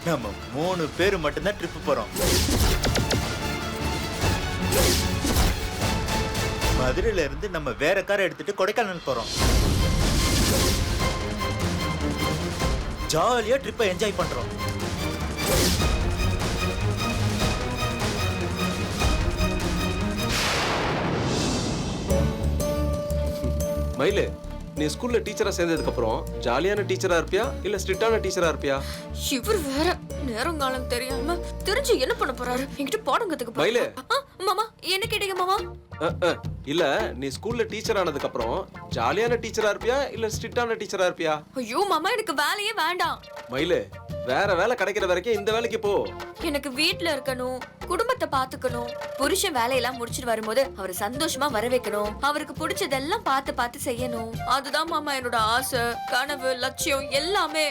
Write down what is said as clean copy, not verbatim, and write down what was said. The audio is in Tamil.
நம்ம 3 பேர் மட்டும்தான் ட்ரிப் போறோம். மதுரையில இருந்து நம்ம வேற காரை எடுத்துட்டு கொடைக்கானல் போறோம். ஜாலியா ட்ரிப்பை என்ஜாய் பண்றோம். மயிலு, நீ ஸ்கூல்ல டீச்சரா சேர்ந்ததுக்கு அப்புறம் ஜாலியான டீச்சரா இருப்பியா இல்ல ஸ்ட்ரிக்டான டீச்சரா இருப்பியா? இவர் வேற நேரம் காலம் தெரியாம தெரிஞ்சு என்ன பண்ண போறாரு? என்கிட்ட பாடம் கத்துக்க மயிலு. மாமா என்ன கேட்டீங்க மாமா? இல்ல, நீ ஸ்கூல்ல டீச்சர் ஆனதுக்கு அப்புறம் ஜாலியான டீச்சரா இருப்பியா இல்ல ஸ்ட்ரிக்டான டீச்சரா இருப்பியா? ஐயோ மாமா, எனக்கு வேலையே வேண்டாம். மயிலு, வேற வேலை கிடைக்கிற வரைக்கும் இந்த வேலைக்கு போ. எனக்கு வீட்ல இருக்கணும், குடும்பத்தை பாத்துக்கணும், புருஷன் வேலையெல்லாம் முடிச்சிட்டு வரும்போது அவரை சந்தோஷமா வர வைக்கணும், அவருக்கு பிடிச்சதெல்லாம் பார்த்து பார்த்து செய்யணும். அதுதான் மாமா என்னோட ஆசை, கனவு, லட்சியம் எல்லாமே.